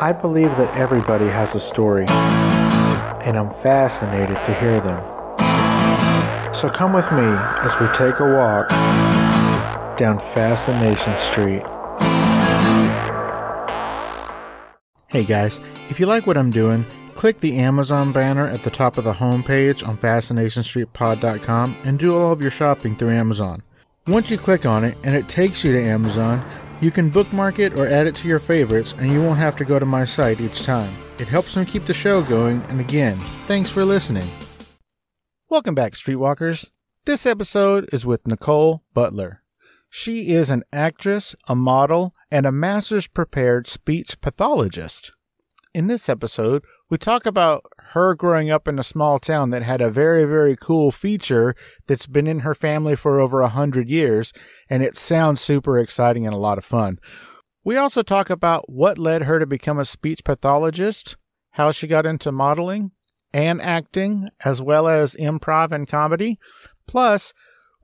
I believe that everybody has a story, and I'm fascinated to hear them. So come with me as we take a walk down Fascination Street. Hey guys, if you like what I'm doing, click the Amazon banner at the top of the homepage on FascinationStreetPod.com and do all of your shopping through Amazon. Once you click on it and it takes you to Amazon, you can bookmark it or add it to your favorites and you won't have to go to my site each time. It helps me keep the show going, and again, thanks for listening. Welcome back, Streetwalkers. This episode is with Nicole Butler. She is an actress, a model, and a master's prepared speech pathologist. In this episode, we talk about her growing up in a small town that had a very, very cool feature that's been in her family for over 100 years, and it sounds super exciting and a lot of fun. We also talk about what led her to become a speech pathologist, how she got into modeling and acting, as well as improv and comedy. Plus,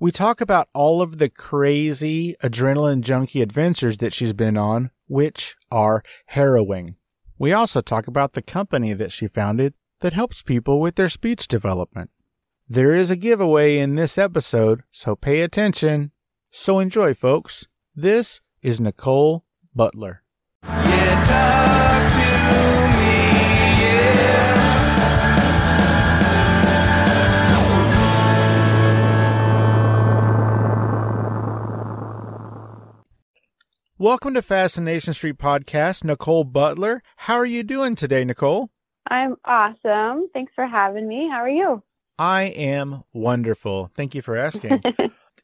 we talk about all of the crazy adrenaline junkie adventures that she's been on, which are harrowing. We also talk about the company that she founded that helps people with their speech development. There is a giveaway in this episode, so pay attention. So enjoy, folks. This is Nicole Butler. Yeah, talk to me, yeah. Welcome to Fascination Street Podcast, Nicole Butler. How are you doing today, Nicole? I'm awesome. Thanks for having me. How are you? I am wonderful. Thank you for asking.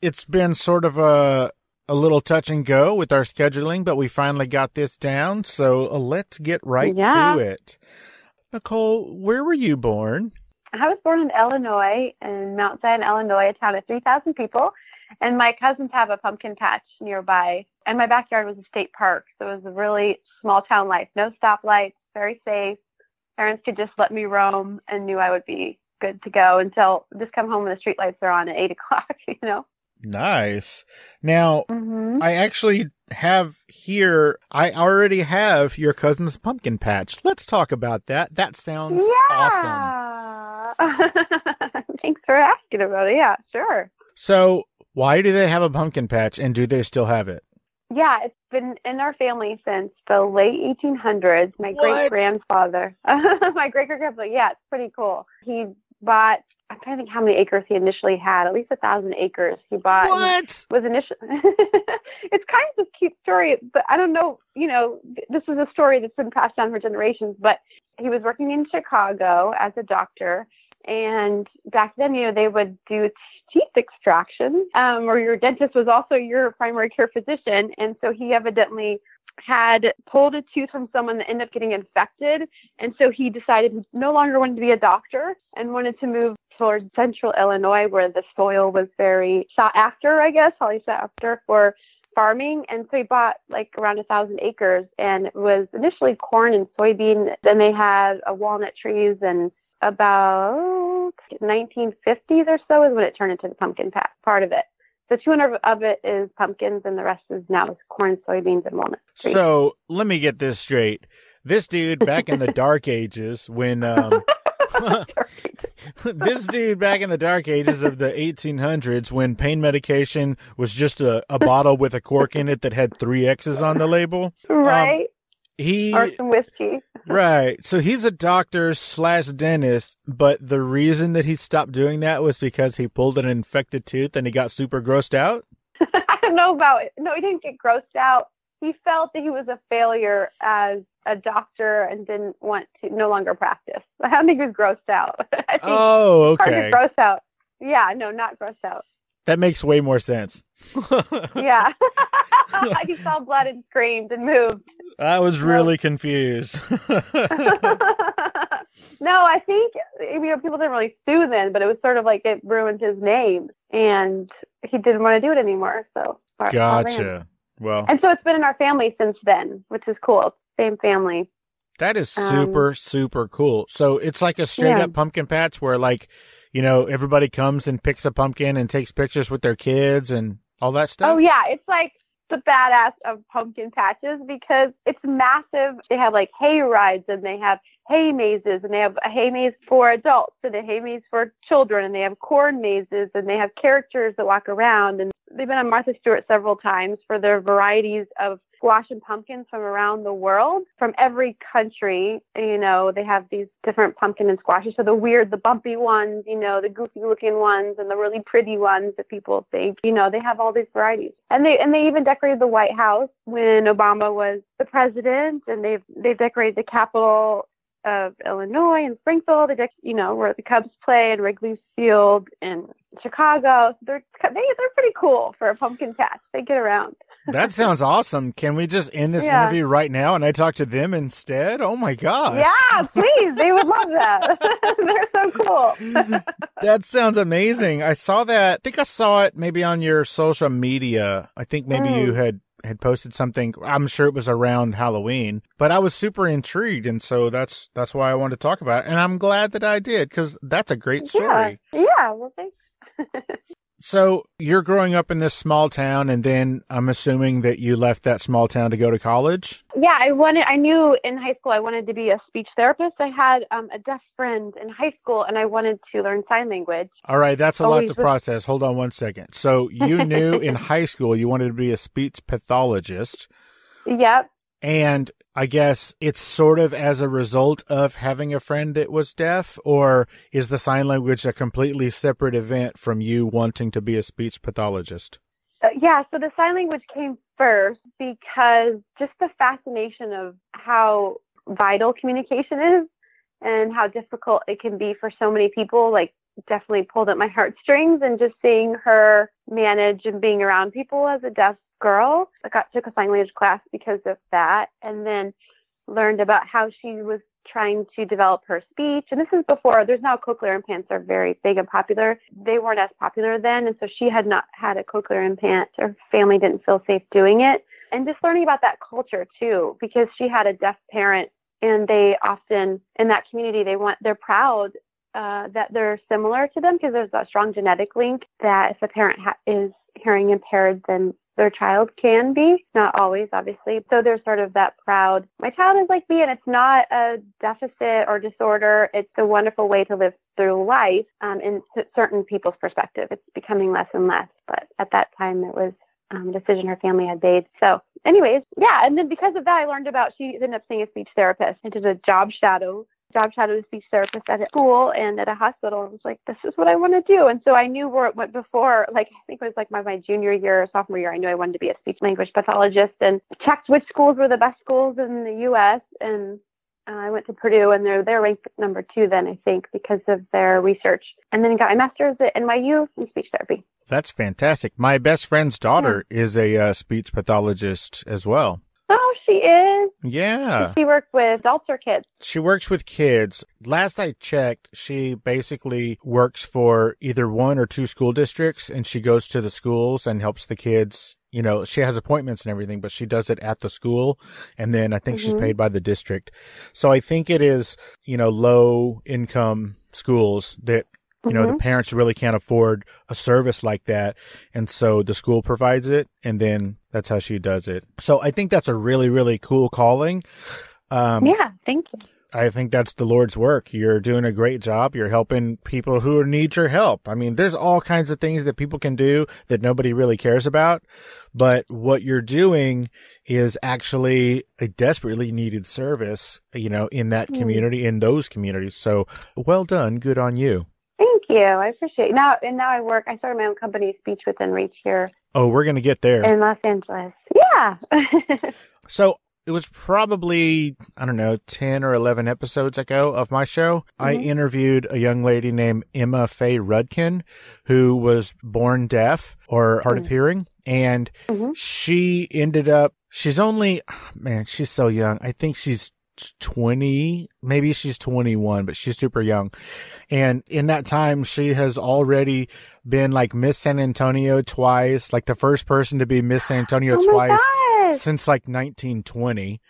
It's been sort of a little touch and go with our scheduling, but we finally got this down, so let's get right to it. Nicole, where were you born? I was born in Illinois, in Mount Zion, Illinois, a town of 3,000 people. And my cousins have a pumpkin patch nearby. And my backyard was a state park. So it was a really small town life. No stoplights, very safe. Parents could just let me roam and knew I would be good to go until just come home when the street lights are on at 8 o'clock, you know? Nice. Now, I actually have here, I already have your cousin's pumpkin patch. Let's talk about that. That sounds awesome. Thanks for asking about it. Yeah, sure. So, why do they have a pumpkin patch, and do they still have it? Yeah, it's been in our family since the late 1800s. My great-grandfather, yeah, it's pretty cool. He bought, I'm trying to think how many acres he initially had, at least 1,000 acres he bought. What? Was initially, it's kind of a cute story, but I don't know, this is a story that's been passed down for generations, but he was working in Chicago as a doctor. And back then, they would do teeth extraction, or your dentist was also your primary care physician. And so he evidently had pulled a tooth from someone that ended up getting infected. And so he decided he no longer wanted to be a doctor and wanted to move towards central Illinois, where the soil was very sought after, highly sought after for farming. And so he bought like around 1,000 acres, and it was initially corn and soybean. Then they had walnut trees, and about 1950s or so is when it turned into the pumpkin patch, part of it. So 200 of it is pumpkins, and the rest is now corn, soybeans, and walnuts. So let me get this straight. This dude back in the dark ages when, this dude back in the dark ages of the 1800s when pain medication was just a bottle with a cork in it that had 3 X's on the label. Right. Or some whiskey. Right. So he's a doctor / dentist, but the reason that he stopped doing that was because he pulled an infected tooth and he got super grossed out? I don't know about it. No, he didn't get grossed out. He felt that he was a failure as a doctor and didn't want to no longer practice. I don't think he was grossed out. I think okay. Hard to gross out. Yeah, no, not grossed out. That makes way more sense. Yeah. He saw blood and screamed and moved. I was really confused. No, I think people didn't really sue then, but it was sort of like it ruined his name, and he didn't want to do it anymore. So gotcha. Well, and so it's been in our family since then, which is cool. Same family. That is super, super cool. So it's like a straight up pumpkin patch where everybody comes and picks a pumpkin and takes pictures with their kids and all that stuff. Oh yeah. It's like the badass of pumpkin patches because it's massive. They have like hay rides and they have hay mazes and they have a hay maze for adults and a hay maze for children and they have corn mazes and they have characters that walk around. And they've been on Martha Stewart several times for their varieties of squash and pumpkins from around the world, from every country. You know, they have these different pumpkin and squashes. So the weird, the bumpy ones, you know, the goofy looking ones and the really pretty ones that people think, you know, they have all these varieties. And they even decorated the White House when Obama was the president, and they've decorated the Capitol of Illinois and Springfield, you know, where the Cubs play, and Wrigley Field in Chicago. They're pretty cool for a pumpkin patch. They get around. That sounds awesome. Can we just end this interview right now and I talk to them instead? Oh my gosh. Yeah, please. They would love that. They're so cool. That sounds amazing. I saw that. I think I saw it maybe on your social media. I think maybe you had posted something. I'm sure it was around Halloween, but I was super intrigued. And so that's why I wanted to talk about it. And I'm glad that I did, because that's a great story. Yeah. Well, thanks. So you're growing up in this small town, and then I'm assuming that you left that small town to go to college? Yeah, I knew in high school I wanted to be a speech therapist. I had a deaf friend in high school, and I wanted to learn sign language. All right, that's a lot to process. Hold on one second. So you knew in high school you wanted to be a speech pathologist. Yep. And I guess it's sort of as a result of having a friend that was deaf, or is the sign language a completely separate event from you wanting to be a speech pathologist? Yeah, so the sign language came first because just the fascination of how vital communication is and how difficult it can be for so many people, like, definitely pulled at my heartstrings. And just seeing her manage and being around people as a deaf girl, took a sign language class because of that, and then learned about how she was trying to develop her speech. And this is before, there's now cochlear implants are very big and popular. They weren't as popular then, and so she had not had a cochlear implant. Her family didn't feel safe doing it. And just learning about that culture too, because she had a deaf parent, and they often in that community they're proud that they're similar to them, because there's a strong genetic link that if a parent is hearing impaired, then their child can be, not always, obviously. So there's sort of that proud, my child is like me, and it's not a deficit or disorder. It's a wonderful way to live through life. In certain people's perspective, it's becoming less and less. But at that time, it was a decision her family had made. So anyways, yeah. And then because of that, I learned about, she ended up being a speech therapist and did a job shadow a speech therapist at a school and at a hospital. I was like, this is what I want to do. And so I knew where it went before, like, I think it was like my junior year or sophomore year, I knew I wanted to be a speech language pathologist, and checked which schools were the best schools in the U.S. And I went to Purdue, and they're ranked number 2 then, I think, because of their research. And then got my master's at NYU in speech therapy. That's fantastic. My best friend's daughter is a speech pathologist as well. Oh, she is? Yeah. Does she work with adults or kids? She works with kids. Last I checked, she basically works for either 1 or 2 school districts, and she goes to the schools and helps the kids. You know, she has appointments and everything, but she does it at the school. And then I think she's paid by the district. So I think it is, low income schools that, the parents really can't afford a service like that. And so the school provides it, and then that's how she does it. So I think that's a really, really cool calling. Yeah, thank you. I think that's the Lord's work. You're doing a great job. You're helping people who need your help. I mean, there's all kinds of things that people can do that nobody really cares about. But what you're doing is actually a desperately needed service, in that community, in those communities. So well done. Good on you. Thank you. I appreciate it. Now I started my own company, Speech Within Reach, here. Oh, we're going to get there. In Los Angeles. Yeah. So it was probably, 10 or 11 episodes ago of my show. I interviewed a young lady named Emma Faye Rudkin, who was born deaf or hard of hearing. And she ended up, she's so young. I think she's 20, maybe she's 21, but she's super young. And in that time, she has already been like Miss San Antonio twice, like the first person to be Miss San Antonio twice since like 1920.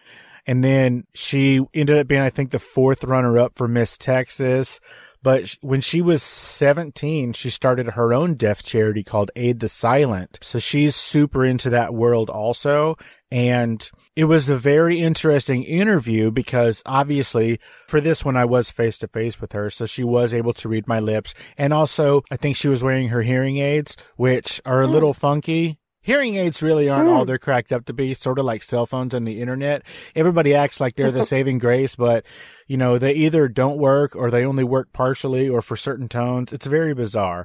And then she ended up being, I think, the 4th runner-up for Miss Texas. But when she was 17, she started her own deaf charity called Aid the Silent. So she's super into that world also. And it was a very interesting interview because obviously for this one, I was face to face with her. So she was able to read my lips. And also, I think she was wearing her hearing aids, which are a little funky. Hearing aids really aren't all they're cracked up to be, sort of like cell phones and the internet. Everybody acts like they're the saving grace, but, you know, they either don't work or they only work partially or for certain tones. It's very bizarre.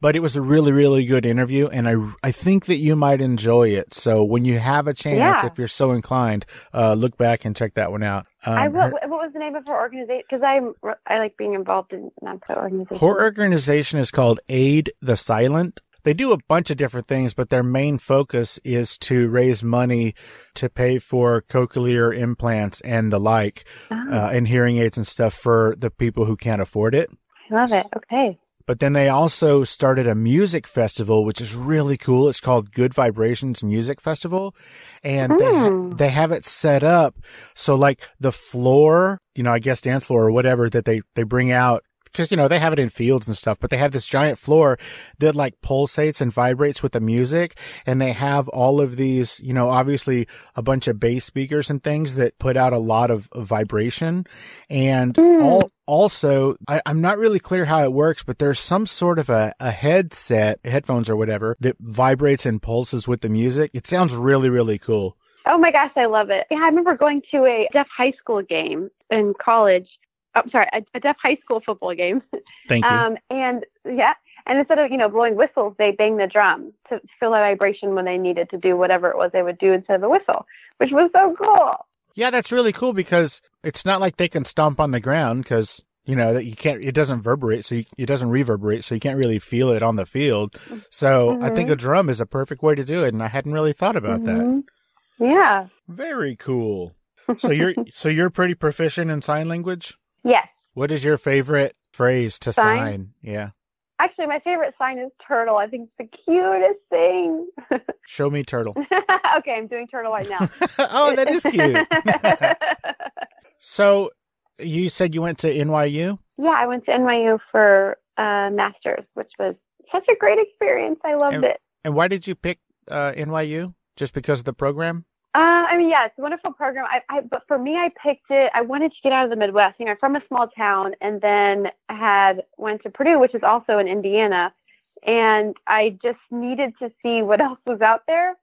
But it was a really, really good interview, and I think that you might enjoy it. So when you have a chance, if you're so inclined, look back and check that one out. I will. What was the name of her organization? Because I like being involved in nonprofit organizations. Her organization is called Aid the Silent. They do a bunch of different things, but their main focus is to raise money to pay for cochlear implants and the like, and hearing aids and stuff for the people who can't afford it. I love it. Okay. But then they also started a music festival, which is really cool. It's called Good Vibrations Music Festival. And they have it set up so like the floor, you know, I guess dance floor or whatever that they bring out. Because, you know, they have it in fields and stuff, but they have this giant floor that like pulsates and vibrates with the music. And they have all of these, you know, obviously a bunch of bass speakers and things that put out a lot of vibration. And also, I'm not really clear how it works, but there's some sort of a headset, headphones or whatever, that vibrates and pulses with the music. It sounds really, really cool. Oh my gosh, I love it. Yeah, I remember going to a deaf high school game in college. A deaf high school football game. Thank you. And instead of, you know, blowing whistles, they banged the drum to feel a vibration when they needed to do whatever it was they would do instead of a whistle, which was so cool. Yeah, that's really cool because it's not like they can stomp on the ground because, you know, that you can't, it doesn't reverberate, so you can't really feel it on the field. So I think a drum is a perfect way to do it. And I hadn't really thought about that. Yeah. Very cool. So you're pretty proficient in sign language? Yes. What is your favorite phrase to sign? Yeah. Actually, my favorite sign is turtle. I think it's the cutest thing. Show me turtle. Okay, I'm doing turtle right now. Oh, that is cute. So you said you went to NYU? Yeah, I went to NYU for master's, which was such a great experience. I loved it. And why did you pick NYU? Just because of the program? Yeah, it's a wonderful program. But for me, I picked it. I wanted to get out of the Midwest. You know, I'm from a small town, and then went to Purdue, which is also in Indiana, and I just needed to see what else was out there,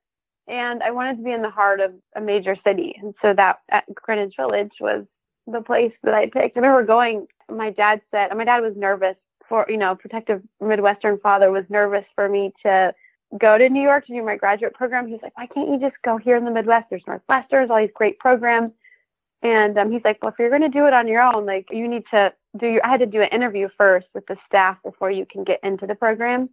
and I wanted to be in the heart of a major city, and so that at Greenwich Village was the place that I picked. I remember going. My dad was nervous for, you know, protective Midwestern father was nervous for me to go to New York to do my graduate program. He's like, why can't you just go here in the Midwest? There's Northwestern, all these great programs. And he's like, well, if you're going to do it on your own, like you need to I had to do an interview first with the staff before you can get into the program.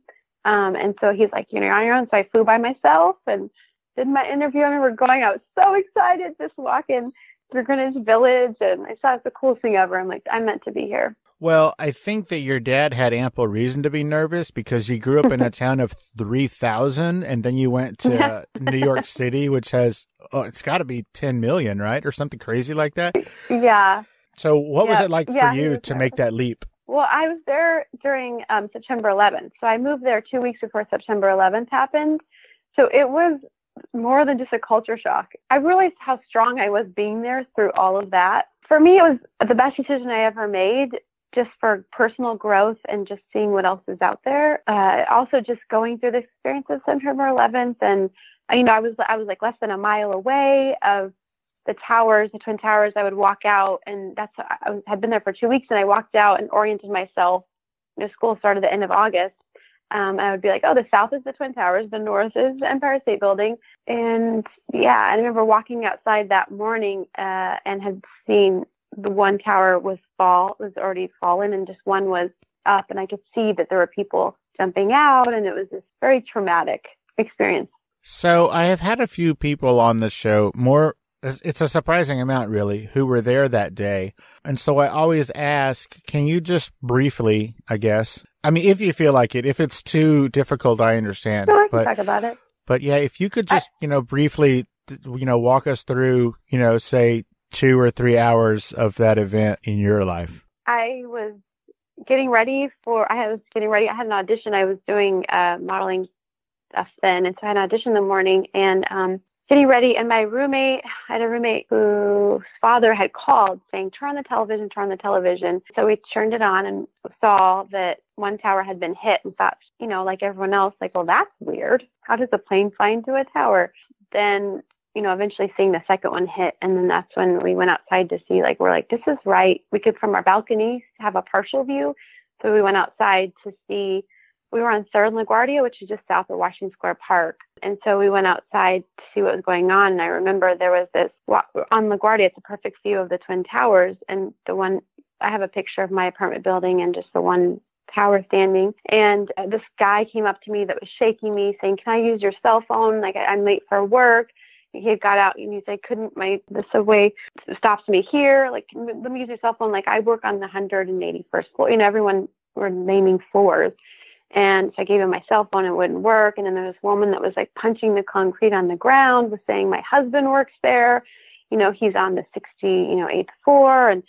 And so he's like, you know, you're on your own. So I flew by myself and did my interview. I remember going, I was so excited just walking through Greenwich Village. And I thought it was the coolest thing ever. I'm like, I'm meant to be here. Well, I think that your dad had ample reason to be nervous because you grew up in a town of 3,000 and then you went to New York City, which has, it's got to be 10 million, right? Or something crazy like that. Yeah. So what was it like for you to make that leap? Well, I was there during September 11th. So I moved there 2 weeks before September 11th happened. So it was more than just a culture shock. I realized how strong I was being there through all of that. For me, it was the best decision I ever made, just for personal growth and just seeing what else is out there. Also just going through the experience of September 11th. And, you know, I was like less than a mile away of the towers, the Twin Towers. I would walk out, and had been there for 2 weeks, and I walked out and oriented myself. You know, school started the end of August. I would be like, oh, the south is the Twin Towers, the north is the Empire State Building. And yeah, I remember walking outside that morning and had seen the one tower was already fallen, and just one was up, and I could see that there were people jumping out, and it was this very traumatic experience. So I have had a few people on the show, it's a surprising amount really, who were there that day. And so I always ask, can you just briefly, I guess, I mean, if you feel like it, if it's too difficult, I understand. Sure, I can talk about it. But yeah, if you could just, briefly walk us through, say 2 or 3 hours of that event in your life. I was getting ready. I had an audition. I was doing modeling stuff then. And so I had an audition in the morning and getting ready. And I had a roommate whose father had called saying, turn on the television. So we turned it on and saw that one tower had been hit and thought, like everyone else, like, well, that's weird. How does a plane fly into a tower? Then, eventually seeing the second one hit. And then that's when we went outside to see, like, we're like, this is right. We could, from our balcony, have a partial view. So we went outside to see, we were on 3rd and LaGuardia, which is just south of Washington Square Park. And so we went outside to see what was going on. And I remember there was this, on LaGuardia, it's a perfect view of the Twin Towers. And I have a picture of my apartment building and just the one tower standing. And this guy came up to me that was shaking me, saying, can I use your cell phone? Like, I'm late for work. He had got out and he said, the subway stops me here. Like, let me use your cell phone. Like, I work on the 181st floor. Everyone were naming floors. And so I gave him my cell phone. It wouldn't work. And then there was this woman that was like punching the concrete on the ground, was saying, my husband works there. He's on the 68th floor. And,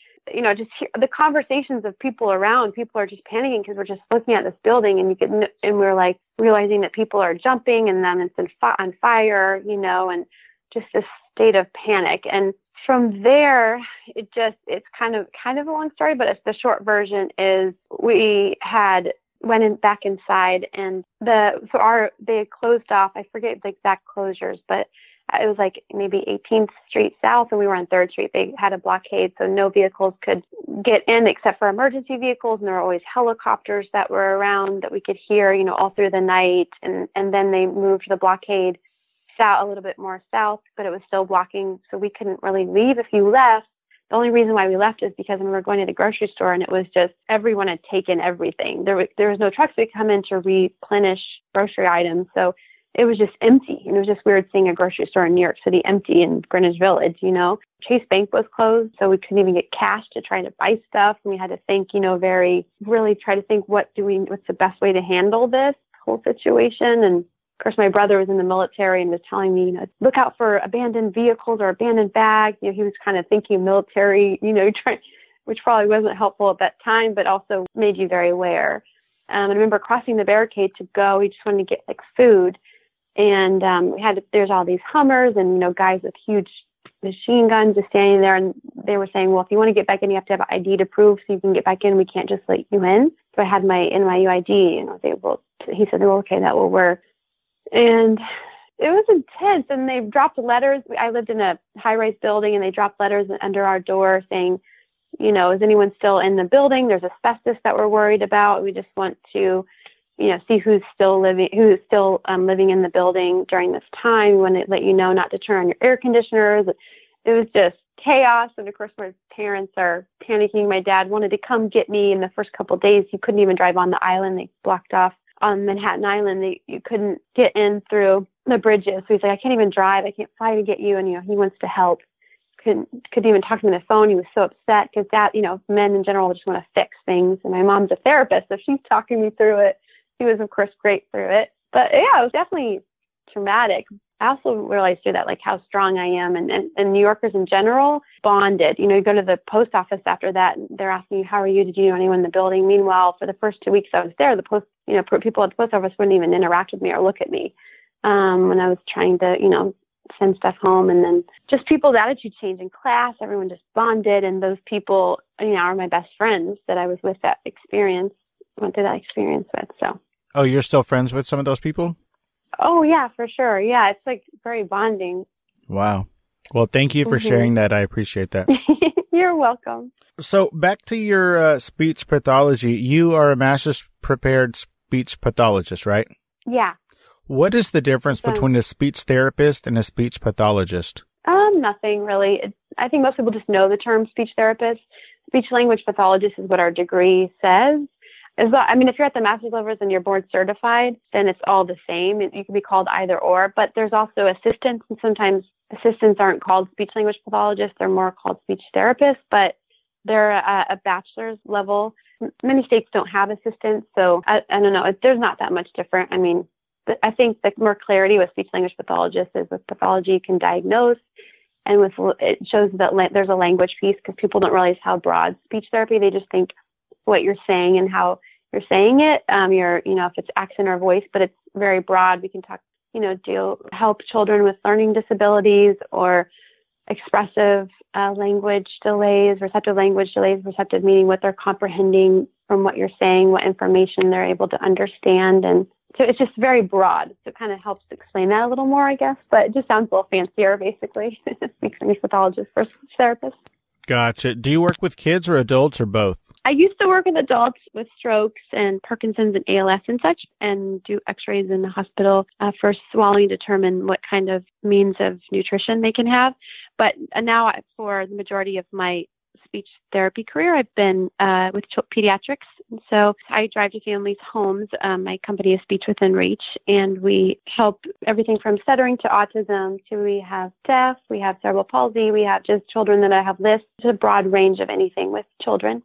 just the conversations of people around, people are just panicking because we're just looking at this building and we're like realizing that people are jumping and then it's on fire, and just this state of panic. And from there, it's kind of a long story, but the short version is we went back inside and they had closed off. I forget the exact closures, but it was like maybe 18th Street South and we were on 3rd Street. They had a blockade, so no vehicles could get in except for emergency vehicles. And there were always helicopters that were around that we could hear, all through the night. And then they moved the blockade south, a little bit more south, but it was still blocking. So we couldn't really leave if you left. The only reason why we left is because we were going to the grocery store and it was just everyone had taken everything. There was no trucks that could come in to replenish grocery items. So it was just empty. And it was just weird seeing a grocery store in New York City empty in Greenwich Village, Chase Bank was closed, so we couldn't even get cash to try to buy stuff. And we had to think, really try to think what's the best way to handle this whole situation. And of course, my brother was in the military and was telling me, look out for abandoned vehicles or abandoned bags. He was kind of thinking military, which probably wasn't helpful at that time, but also made you very aware. I remember crossing the barricade to go. We just wanted to get like food. And there's all these Hummers and, guys with huge machine guns just standing there. And they were saying, well, if you want to get back in, you have to have an ID to prove so you can get back in. We can't just let you in. So I had my NYU ID and I was able to, he said, well, okay, that will work. And it was intense. And they dropped letters. I lived in a high-rise building and they dropped letters under our door saying, is anyone still in the building? There's asbestos that we're worried about. We just want to see who's still living in the building during this time. We want to let you know not to turn on your air conditioners. It was just chaos. And of course, my parents are panicking. My dad wanted to come get me in the first couple of days. He couldn't even drive on the island. They blocked off on Manhattan Island. You couldn't get in through the bridges. So he's like, I can't even drive. I can't fly to get you. And, he wants to help. Couldn't even talk to me on the phone. He was so upset because men in general just want to fix things. And my mom's a therapist, so she's talking me through it. He was, of course, great through it. But yeah, it was definitely traumatic. I also realized through that, like, how strong I am. And New Yorkers in general bonded. You go to the post office after that, and they're asking you, how are you? Did you know anyone in the building? Meanwhile, for the first 2 weeks I was there, people at the post office wouldn't even interact with me or look at me when I was trying to, send stuff home. And then just people's attitude changed in class. Everyone just bonded. And those people, are my best friends that I was with went through that experience with. So. Oh, you're still friends with some of those people? Oh, yeah, for sure. Yeah, it's like very bonding. Wow. Well, thank you for sharing that. I appreciate that. You're welcome. So back to your speech pathology. You are a master's prepared speech pathologist, right? Yeah. What is the difference between a speech therapist and a speech pathologist? Nothing really. I think most people just know the term speech therapist. Speech language pathologist is what our degree says. If you're at the master's levels and you're board certified, then it's all the same. You can be called either or, but there's also assistants, and sometimes assistants aren't called speech language pathologists. They're more called speech therapists, but they're a bachelor's level. Many states don't have assistants, so I don't know. There's not that much different. I think the more clarity with speech language pathologists is with pathology you can diagnose, and with it shows that there's a language piece because people don't realize how broad speech therapy. They just think what you're saying and how you're saying it. If it's accent or voice, but it's very broad. We can talk, help children with learning disabilities or expressive language delays, receptive language delays, receptive meaning, what they're comprehending from what you're saying, what information they're able to understand. And so it's just very broad. So it kind of helps explain that a little more, I guess, but it just sounds a little fancier, basically. Speech language pathologist versus therapist. Gotcha. Do you work with kids or adults or both? I used to work with adults with strokes and Parkinson's and ALS and such, and do x-rays in the hospital for swallowing to determine what kind of means of nutrition they can have. But now for the majority of my speech therapy career, I've been with pediatrics. And so I drive to families' homes. My company is Speech Within Reach, and we help everything from stuttering to autism to we have deaf, we have cerebral palsy, we have just children that I have lists. It's a broad range of anything with children.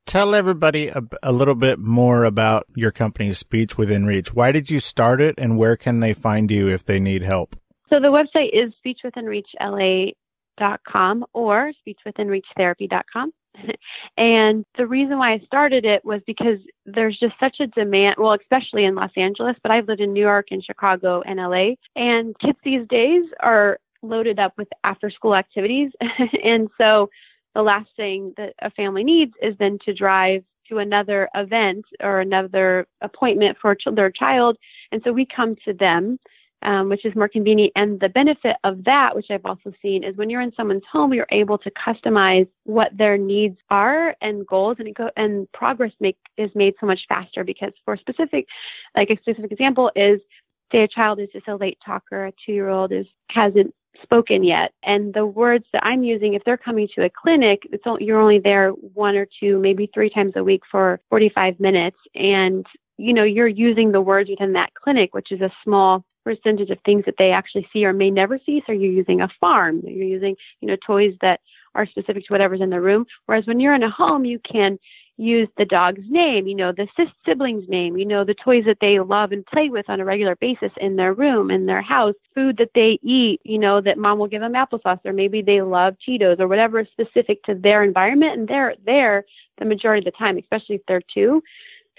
Tell everybody a little bit more about your company, Speech Within Reach. Why did you start it, and where can they find you if they need help? So the website is speechwithinreachla.com or speechwithinreachtherapy.com. And the reason why I started it was because there's just such a demand, well, especially in Los Angeles, but I've lived in New York and Chicago and LA, and kids these days are loaded up with after school activities. And so the last thing that a family needs is then to drive to another event or another appointment for their child. And so we come to them, which is more convenient. And the benefit of that, which I've also seen, is when you're in someone's home, you're able to customize what their needs are and goals, and progress is made so much faster because a specific example is, say a child is just a late talker, a 2-year-old hasn't spoken yet. And the words that I'm using, if they're coming to a clinic, you're only there 1 or 2, maybe 3 times a week for 45 minutes. And, you're using the words within that clinic, which is a small percentage of things that they actually see or may never see. So you're using a farm, you're using, toys that are specific to whatever's in the room. Whereas when you're in a home, you can use the dog's name, the sibling's name, the toys that they love and play with on a regular basis in their room, in their house, food that they eat, that mom will give them applesauce, or maybe they love Cheetos or whatever is specific to their environment. And they're there the majority of the time, especially if they're 2.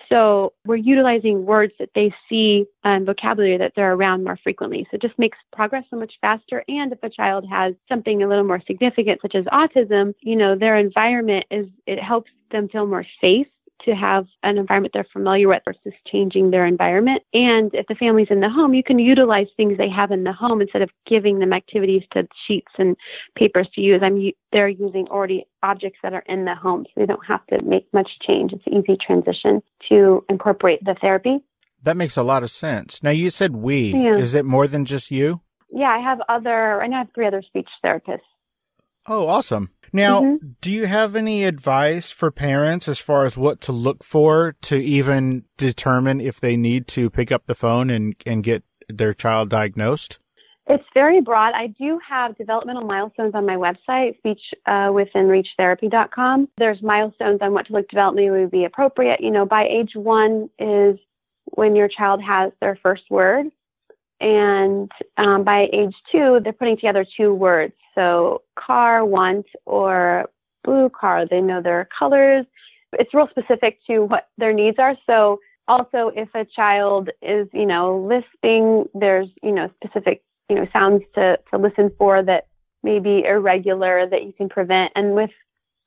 So we're utilizing words that they see and vocabulary that they're around more frequently. So it just makes progress so much faster. And if a child has something a little more significant, such as autism, their environment it helps them feel more safe to have an environment they're familiar with versus changing their environment. And if the family's in the home, you can utilize things they have in the home instead of giving them activities to sheets and papers to use. They're using already objects that are in the home, so they don't have to make much change. It's an easy transition to incorporate the therapy. That makes a lot of sense. Now, you said we. Yeah. Is it more than just you? Yeah, I have 3 other speech therapists. Oh, awesome. Now, do you have any advice for parents as far as what to look for to even determine if they need to pick up the phone and get their child diagnosed? It's very broad. I do have developmental milestones on my website, speechwithinreachtherapy.com. There's milestones on what to look developmentally would be appropriate. By age 1 is when your child has their first word. And by age 2, they're putting together 2 words. So car, want, or blue car. They know their colors. It's real specific to what their needs are. So also if a child is, lisping, there's, specific, sounds to listen for that may be irregular that you can prevent. And with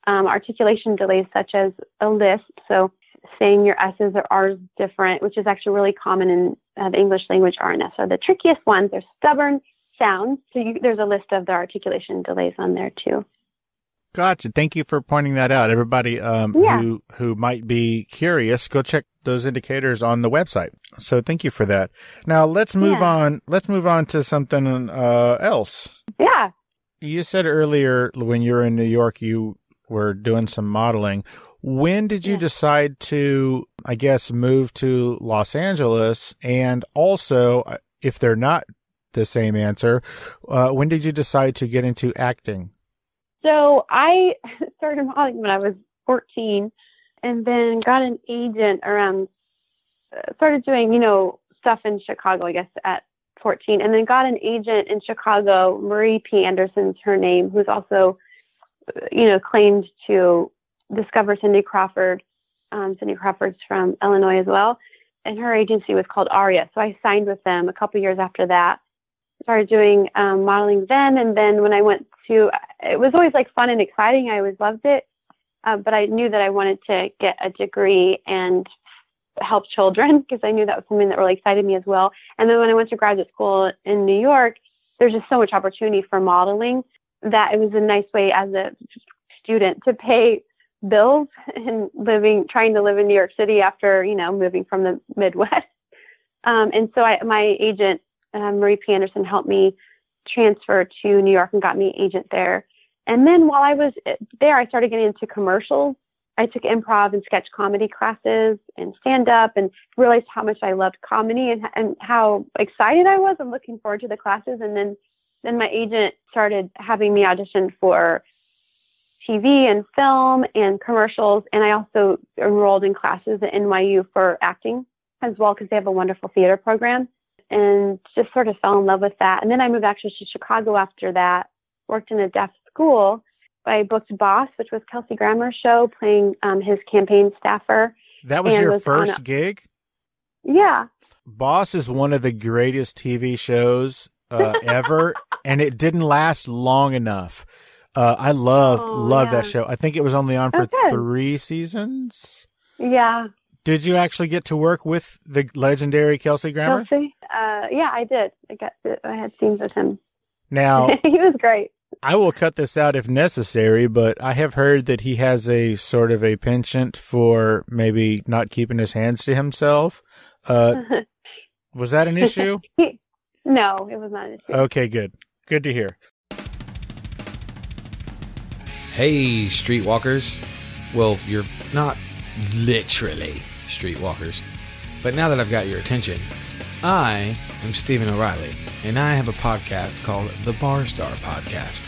articulation delays such as a lisp, so saying your S's or R's different, which is actually really common in the English language. R and S are the trickiest ones. They're stubborn sounds. So there's a list of the articulation delays on there too. Gotcha. Thank you for pointing that out. Everybody who might be curious, go check those indicators on the website. So thank you for that. Now let's move on. Let's move on to something else. Yeah. You said earlier when you were in New York, you were doing some modeling. When did you decide to, I guess, move to Los Angeles? And also, if they're not the same answer, when did you decide to get into acting? So I started modeling when I was 14 and then got an agent started doing, stuff in Chicago, I guess, at 14, and then got an agent in Chicago, Marie P. Anderson's her name, who's also, claimed to discover Cindy Crawford. Cindy Crawford's from Illinois as well. And her agency was called Aria. So I signed with them a couple years after that. Started doing modeling then. And then when I went to, it was always like fun and exciting. I always loved it. But I knew that I wanted to get a degree and help children because I knew that was something that really excited me as well. And then when I went to graduate school in New York, there's just so much opportunity for modeling that it was a nice way as a student to pay bills and trying to live in New York City after, moving from the Midwest. And so my agent, Marie P. Anderson, helped me transfer to New York and got me an agent there. And then while I was there, I started getting into commercials. I took improv and sketch comedy classes and stand up and realized how much I loved comedy and how excited I was and looking forward to the classes. And then my agent started having me audition for TV and film and commercials. And I also enrolled in classes at NYU for acting as well, because they have a wonderful theater program, and just sort of fell in love with that. And then I moved actually to Chicago after that, worked in a deaf school. I booked Boss, which was Kelsey Grammer's show, playing his campaign staffer. That was your first gig? Yeah. Boss is one of the greatest TV shows ever, and it didn't last long enough. I loved that show. I think it was only on for 3 seasons. Yeah. Did you actually get to work with the legendary Kelsey Grammer? Kelsey? Yeah, I did. I had scenes with him. Now, he was great. I will cut this out if necessary, but I have heard that he has a sort of a penchant for maybe not keeping his hands to himself. Was that an issue? No, it was not an issue. Okay, good. Good to hear. Hey, streetwalkers. Well, you're not literally streetwalkers, but now that I've got your attention, I am Stephen O'Reilly, and I have a podcast called The Bar Star Podcast.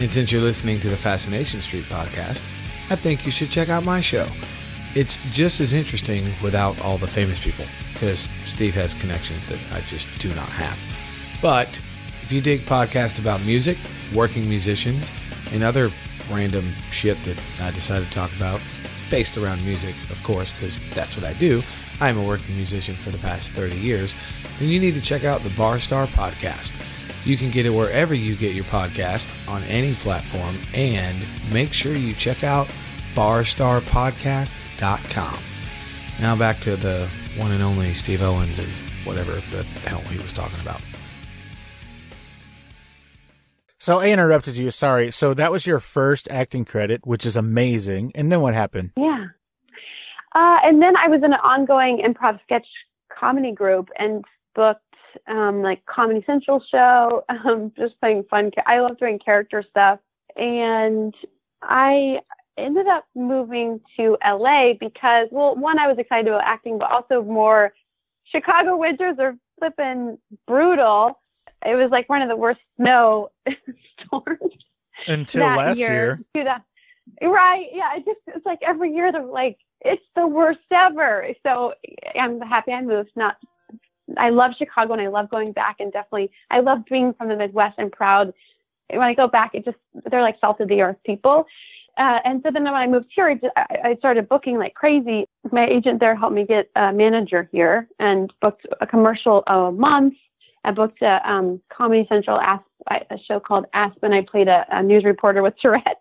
And since you're listening to the Fascination Street podcast, I think you should check out my show. It's just as interesting without all the famous people, because Steve has connections that I just do not have. But if you dig podcasts about music, working musicians, and other random shit that I decided to talk about, based around music, of course, because that's what I do. I'm a working musician for the past 30 years, then you need to check out the Bar Star Podcast. You can get it wherever you get your podcast, on any platform, and make sure you check out barstarpodcast.com. Now back to the one and only Steve Owens and whatever the hell he was talking about. So I interrupted you. Sorry. So that was your first acting credit, which is amazing. And then what happened? Yeah. And then I was in an ongoing improv sketch comedy group and booked like Comedy Central show, just playing fun. I love doing character stuff. And I ended up moving to LA because, well, one, I was excited about acting, but also more Chicago winters are flipping brutal. It was like one of the worst snow storms until last year. Right. Yeah. It's like every year they're like, it's the worst ever. So I'm happy I moved. I love Chicago and I love going back, and definitely I love being from the Midwest. I'm proud. When I go back, they're like salt of the earth people. And so then when I moved here, I started booking like crazy. My agent there helped me get a manager here and booked a commercial a month. I booked a Comedy Central a show called Aspen. I played a news reporter with Tourette's.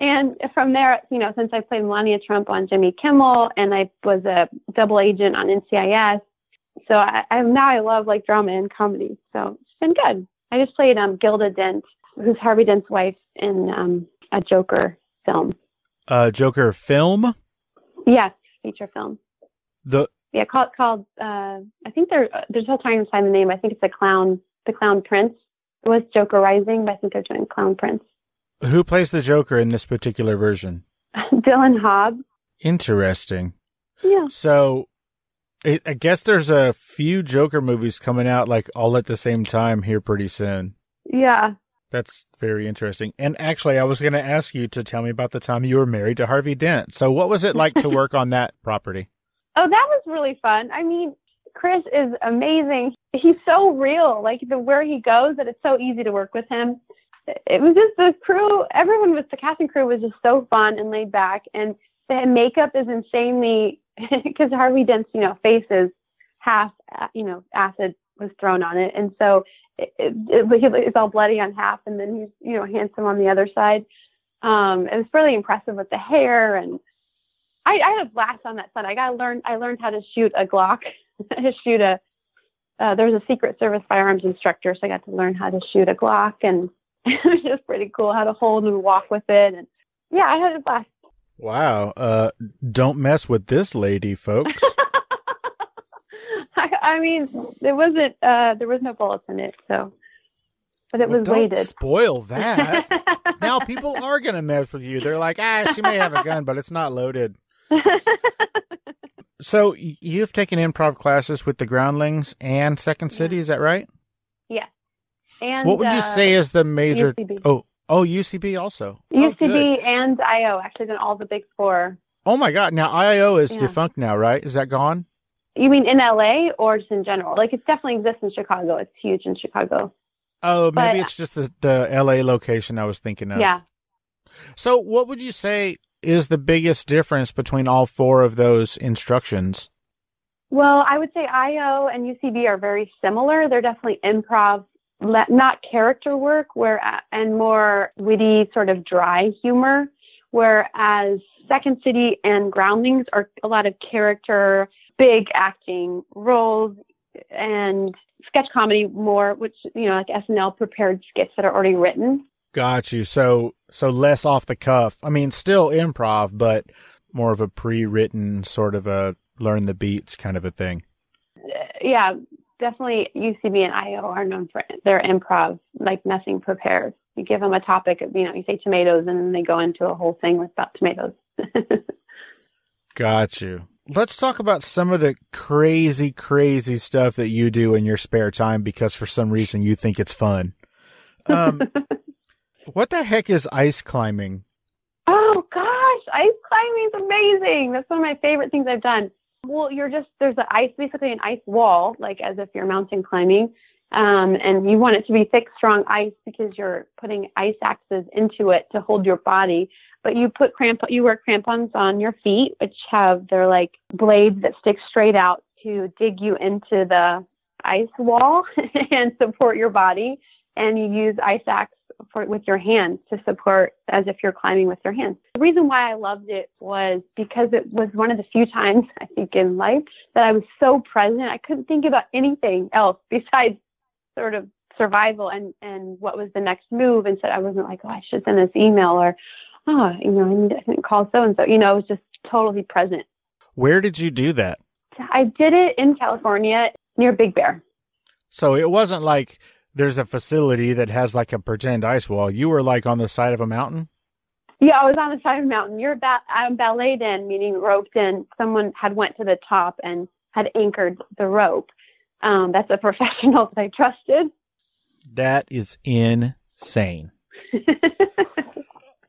And from there, since I played Melania Trump on Jimmy Kimmel, and I was a double agent on NCIS, so I love like drama and comedy. So it's been good. I just played Gilda Dent, who's Harvey Dent's wife, in a Joker film. Joker film? Yes, feature film. Called I think there's still trying to find the name. I think it's the Clown Prince. It was Joker Rising, but I think they're doing Clown Prince. Who plays the Joker in this particular version? Dylan Hobbs. Interesting. Yeah. So I guess there's a few Joker movies coming out like all at the same time here pretty soon. Yeah. That's very interesting. And actually, I was going to ask you to tell me about the time you were married to Harvey Dent. So what was it like to work on that property? Oh, that was really fun. I mean, Chris is amazing. He's so real, like where he goes, that it's so easy to work with him. It was just the crew, the casting crew was just so fun and laid back. And the makeup is insanely, because Harvey Dent's, face is half, acid was thrown on it. And so it's all bloody on half, and then he's, handsome on the other side. It was really impressive with the hair, and I had a blast on that set. I learned how to shoot a Glock, there's a Secret Service firearms instructor, so I got to learn how to shoot a Glock, and it was just pretty cool how to hold and walk with it. And yeah, I had a blast. Wow. Don't mess with this lady, folks. I mean, there was no bullets in it, so, but it was weighted. Don't spoil that. Now people are going to mess with you. They're like, she may have a gun, but it's not loaded. So you've taken improv classes with the Groundlings and Second City, is that right? Yeah. And what would you say is the major? UCB. Oh, UCB also. UCB and IO, actually, done all the big four. Oh my God! Now IO is defunct now, right? Is that gone? You mean in LA or just in general? Like, it definitely exists in Chicago. It's huge in Chicago. Oh, maybe it's just the LA location I was thinking of. Yeah. So what would you say is the biggest difference between all four of those instructions? Well, I would say IO and UCB are very similar. They're definitely improv, not character work, and more witty, sort of dry humor, whereas Second City and Groundlings are a lot of character, big acting roles, and sketch comedy more, which, like SNL prepared skits that are already written. Got you. So less off the cuff. I mean, still improv, but more of a pre-written sort of a learn the beats kind of a thing. Yeah, definitely UCB and IO are known for their improv, like nothing prepared. You give them a topic, you say tomatoes, and then they go into a whole thing about tomatoes. Got you. Let's talk about some of the crazy, crazy stuff that you do in your spare time because for some reason you think it's fun. What the heck is ice climbing? Oh, gosh. Ice climbing is amazing. That's one of my favorite things I've done. Well, there's basically an ice wall, like as if you're mountain climbing. And you want it to be thick, strong ice because you're putting ice axes into it to hold your body. But you wear crampons on your feet, which they're like blades that stick straight out to dig you into the ice wall and support your body. And you use ice axe with your hands to support as if you're climbing with your hands. The reason why I loved it was because it was one of the few times, I think, in life that I was so present. I couldn't think about anything else besides sort of survival and what was the next move. And so I wasn't like, I should send this email or, I need to call so-and-so. I was just totally present. Where did you do that? I did it in California near Big Bear. So it wasn't like there's a facility that has like a pretend ice wall. You were like on the side of a mountain? Yeah, I was on the side of a mountain. I'm balleted in, meaning roped in. Someone had went to the top and had anchored the rope. That's a professional that I trusted. That is insane.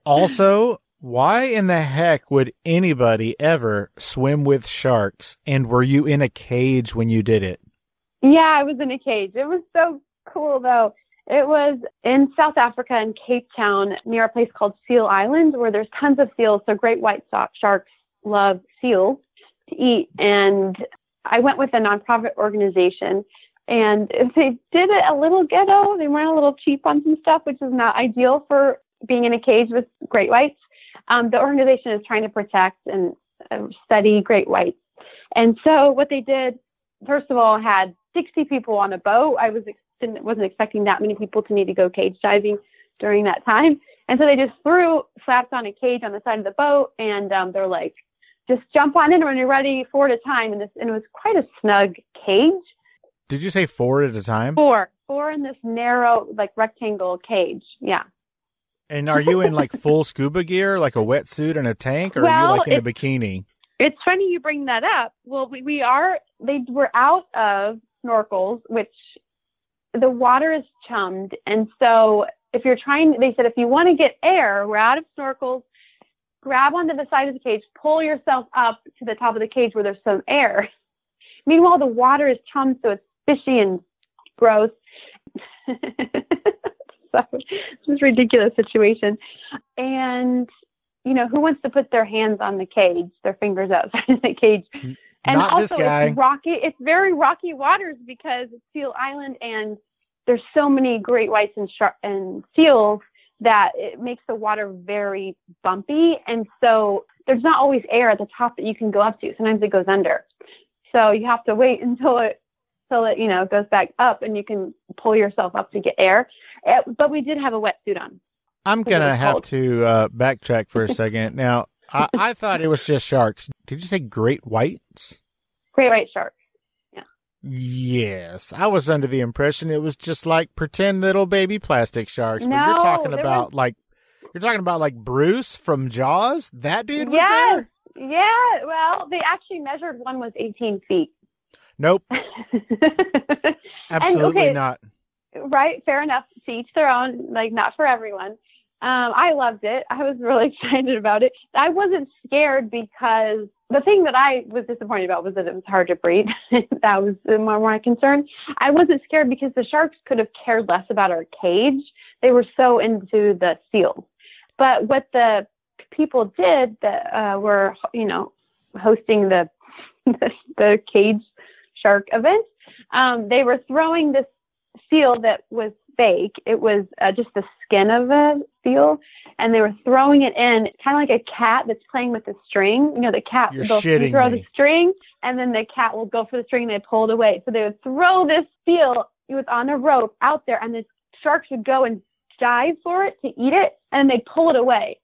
Also, why in the heck would anybody ever swim with sharks? And were you in a cage when you did it? Yeah, I was in a cage. It was so cool, though. It was in South Africa in Cape Town near a place called Seal Island where there's tons of seals. So great white sharks love seals to eat. And I went with a nonprofit organization and they did it a little ghetto. They went a little cheap on some stuff, which is not ideal for being in a cage with great whites. The organization is trying to protect and study great whites. And so what they did, first of all, had 60 people on a boat. I wasn't expecting that many people to need to go cage diving during that time. And so they just slapped on a cage on the side of the boat. And they're like, just jump on in when you're ready, 4 at a time. And it was quite a snug cage. Did you say 4 at a time? 4 in this narrow, like rectangle cage. Yeah. And are you in like full scuba gear, like a wetsuit and a tank, or are you like in a bikini? It's funny you bring that up. Well, they were out of snorkels, which the water is chummed. And so they said, if you want to get air, we're out of snorkels, grab onto the side of the cage, pull yourself up to the top of the cage where there's some air. Meanwhile, the water is chum, so it's fishy and gross. So it's this ridiculous situation. And, you know, who wants to put their hands on the cage, their fingers outside of the cage? And Not also, this guy. it's rocky. It's very rocky waters because it's Seal Island, and there's so many great whites and seals that it makes the water very bumpy. And so there's not always air at the top that you can go up to. Sometimes it goes under. So you have to wait until it, you know, goes back up and you can pull yourself up to get air. But we did have a wetsuit on. I'm going to have to backtrack for a second. Now, I thought it was just sharks. Did you say great whites? Great white sharks. Yeah. Yes. I was under the impression it was just like pretend little baby plastic sharks. But No, you're talking there about like Bruce from Jaws? That dude was there? Yeah. Well, they actually measured one was 18 feet. Nope. Absolutely not. Right. Fair enough. To each their own, like not for everyone. I loved it. I was really excited about it. I wasn't scared because the thing that I was disappointed about was that it was hard to breed. That was more my concern. I wasn't scared because the sharks could have cared less about our cage. They were so into the seals. But what the people did that were, you know, hosting the cage shark event, they were throwing this seal that was fake. It was just the skin of a seal, and they were throwing it in kind of like a cat that's playing with the string. You know, the cat will throw the string, and then the cat will go for the string and they pull it away. So they would throw this seal, it was on a rope out there, and the sharks would go and dive for it to eat it, and they'd pull it away.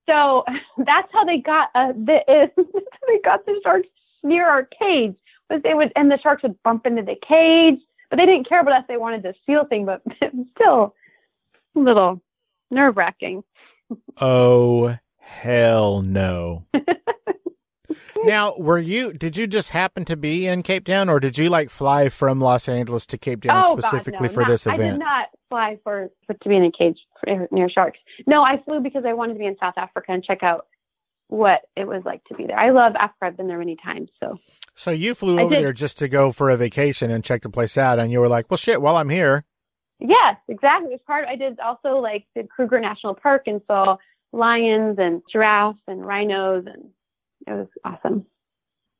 So that's how they got they got the sharks near our cage. Was they would, and the sharks would bump into the cage. But they didn't care about us. They wanted the seal thing, but it was still a little nerve-wracking. Oh, hell no. Now, did you just happen to be in Cape Town, or did you like fly from Los Angeles to Cape Town specifically for this event? I did not fly for to be in a cage near sharks. No, I flew because I wanted to be in South Africa and check out what it was like to be there. I love Africa. I've been there many times. So you flew over there just to go for a vacation and check the place out, and you were like, well, shit, while I'm here. Yes, exactly. It was I did also did Kruger National Park and saw lions and giraffes and rhinos, and it was awesome.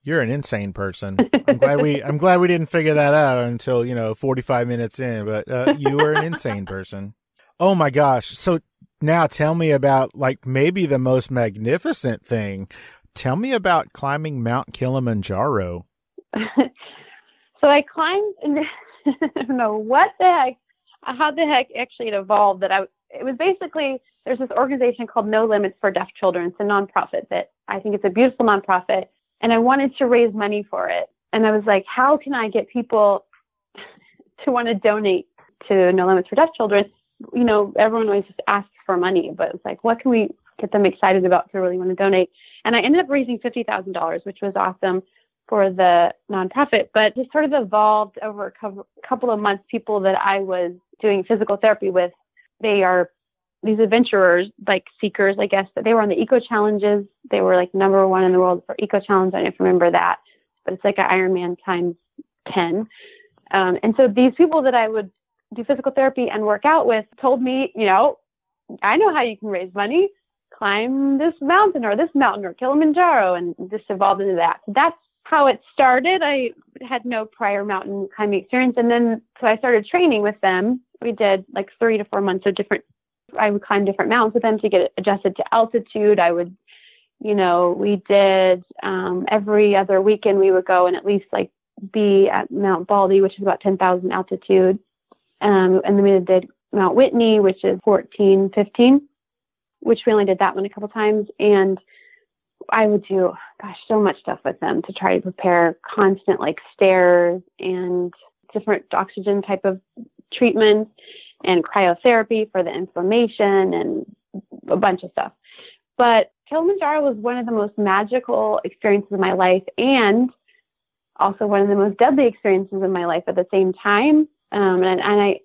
You're an insane person. I'm glad we didn't figure that out until, 45 minutes in, but you were an insane person. Oh my gosh. So now tell me about maybe the most magnificent thing. Tell me about climbing Mount Kilimanjaro. So I climbed, and I don't know how the heck actually it evolved. It was basically, there's this organization called No Limits for Deaf Children. It's a nonprofit that I think it's a beautiful nonprofit, and I wanted to raise money for it. And I was like, how can I get people to want to donate to No Limits for Deaf Children? Everyone always just asks for money, but it's like, what can we get them excited about to really want to donate? And I ended up raising $50,000, which was awesome for the nonprofit, but it sort of evolved over a couple of months. People that I was doing physical therapy with, they are these adventurers, seekers, I guess, but they were on the eco challenges. They were number one in the world for eco challenge. I don't remember that, but it's like an Ironman times 10. And so these people that I would do physical therapy and work out with told me, I know how you can raise money. Climb this mountain or Kilimanjaro, and just evolved into that. So that's how it started. I had no prior mountain climbing experience. And then, so I started training with them. We did 3 to 4 months of I would climb different mountains with them to get adjusted to altitude. I would, we did, every other weekend we would go and at least be at Mount Baldy, which is about 10,000 altitude. And then we did Mount Whitney, which is 15, which we only did that one a couple times. And I would do, so much stuff with them to try to prepare constant stairs and different oxygen type of treatments and cryotherapy for the inflammation and a bunch of stuff. But Kilimanjaro was one of the most magical experiences of my life, and also one of the most deadly experiences of my life at the same time. And I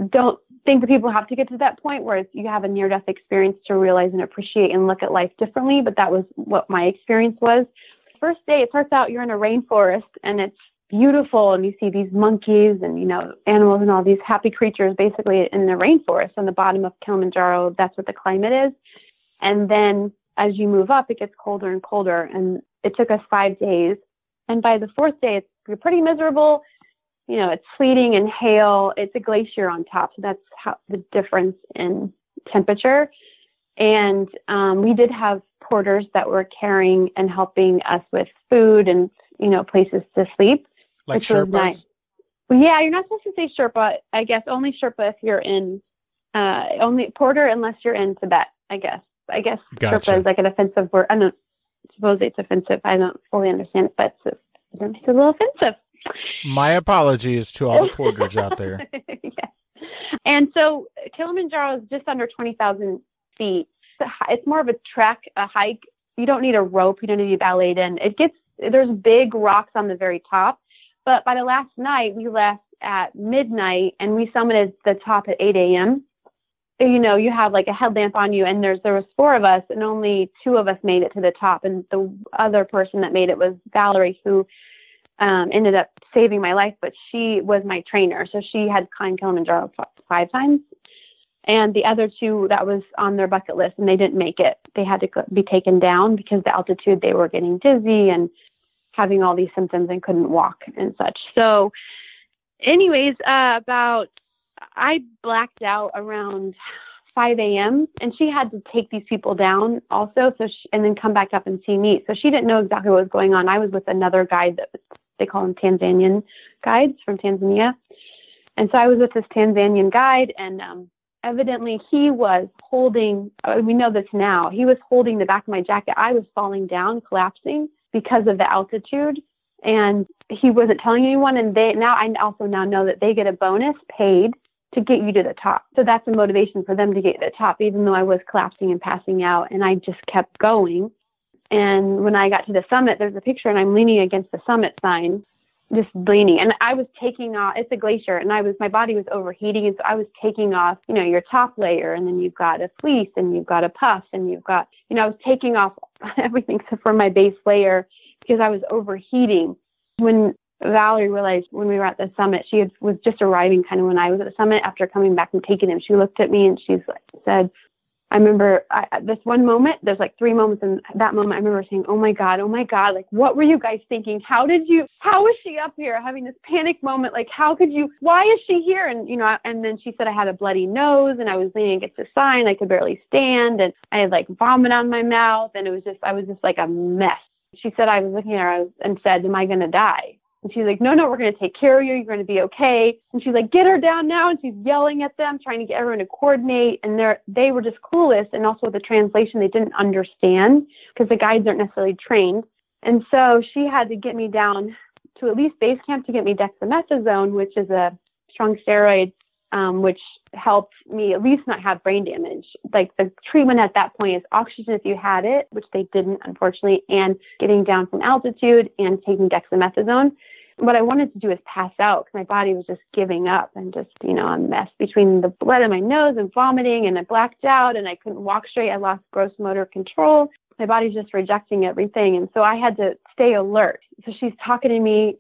don't think that people have to get to that point where you have a near-death experience to realize and appreciate and look at life differently. But that was what my experience was. First day, it starts out, you're in a rainforest and it's beautiful, and you see these monkeys and, animals and all these happy creatures basically in the rainforest on the bottom of Kilimanjaro. That's what the climate is. And then as you move up, it gets colder and colder. And it took us 5 days. And by the fourth day, you're pretty miserable. It's sleeting and hail. It's a glacier on top. So that's how the difference in temperature. And we did have porters that were carrying and helping us with food and, places to sleep. Like which was Sherpas? nice. Well, yeah, you're not supposed to say Sherpa. I guess only Sherpa if you're in, only porter unless you're in Tibet, I guess. Gotcha. Sherpa is like an offensive word. I don't suppose it's offensive. I don't fully understand it, but it's a little offensive. My apologies to all the porters out there. Yes. And so Kilimanjaro is just under 20,000 feet. It's more of a trek, a hike. You don't need a rope. You don't need to be balleted in. There's big rocks on the very top. But by the last night, we left at midnight and we summited the top at 8 a.m. You have like a headlamp on you, and there was 4 of us and only 2 of us made it to the top. And the other person that made it was Valerie, who ended up saving my life, but she was my trainer. So she had climbed Kilimanjaro 5 times. And the other 2, that was on their bucket list, and they didn't make it. They had to be taken down because the altitude, they were getting dizzy having all these symptoms and couldn't walk and such. So anyways, I blacked out around 5 a.m. and she had to take these people down also. And then come back up and see me. So she didn't know exactly what was going on. I was with another guide they call them Tanzanian guides from Tanzania. And so I was with this Tanzanian guide, and evidently he was holding, we know this now, he was holding the back of my jacket. I was falling down, collapsing because of the altitude, and he wasn't telling anyone. And I also know that they get a bonus paid to get you to the top. So that's a motivation for them to get to the top, even though I was collapsing and passing out, and I just kept going. And when I got to the summit, there's a picture, and I'm leaning against the summit sign, just leaning. And I was taking off, it's a glacier, and my body was overheating. And so I was taking off, your top layer, and then you've got a fleece, and you've got a puff, and you've got, I was taking off everything except for my base layer because I was overheating. When Valerie realized when we were at the summit, was just arriving kind of when I was at the summit after coming back and taking him. She looked at me and she said, I remember this one moment, there's like 3 moments in that moment. I remember saying, oh my God, like, what were you guys thinking? How was she up here having this panic moment? Like, why is she here? And, and then she said I had a bloody nose and I was leaning against the sign. I could barely stand, and I had like vomit on my mouth, and I was just like a mess. She said, I was looking at her and said, am I going to die? And she's like, no, we're going to take care of you. You're going to be okay. And she's like, get her down now. And she's yelling at them, trying to get everyone to coordinate. And they were just clueless. And also the translation, they didn't understand because the guides aren't necessarily trained. And so she had to get me down to at least base camp to get me dexamethasone, which is a strong steroid, which helped me at least not have brain damage. Like the treatment at that point is oxygen if you had it, which they didn't, unfortunately, and getting down from altitude and taking dexamethasone. What I wanted to do is pass out because my body was just giving up and just, a mess between the blood in my nose and vomiting, and I blacked out and I couldn't walk straight. I lost gross motor control. My body's just rejecting everything. And so I had to stay alert. So she's talking to me,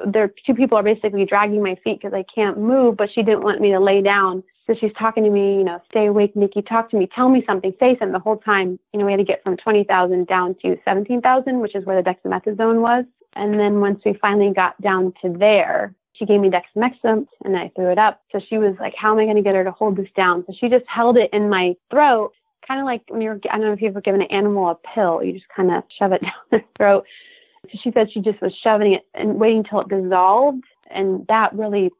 there 2 people are basically dragging my feet because I can't move, but she didn't want me to lay down. So she's talking to me, stay awake, Nikki, talk to me, tell me something, say something. The whole time, we had to get from 20,000 down to 17,000, which is where the dexamethasone was. And then once we finally got down to there, she gave me dexamethasone and I threw it up. So she was like, how am I going to get her to hold this down? So she just held it in my throat, kind of like when I don't know if you've ever given an animal a pill, you just kind of shove it down their throat. So she said she just was shoving it and waiting until it dissolved. And that really